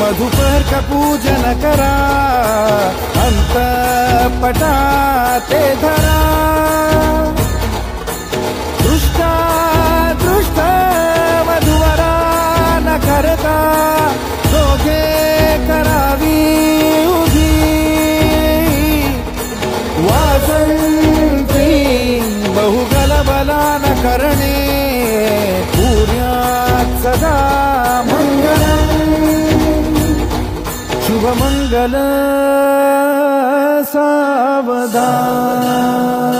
मधुपर्क पूजन करा, अंतपटा ते धरा. दृष्टा दृष्ट वधूवरा न करता, दोघे करावी उभी. वासंती बहुगलबला न करणे, पुण्यात सदा मंगलम्. शुभमंगल सावधान.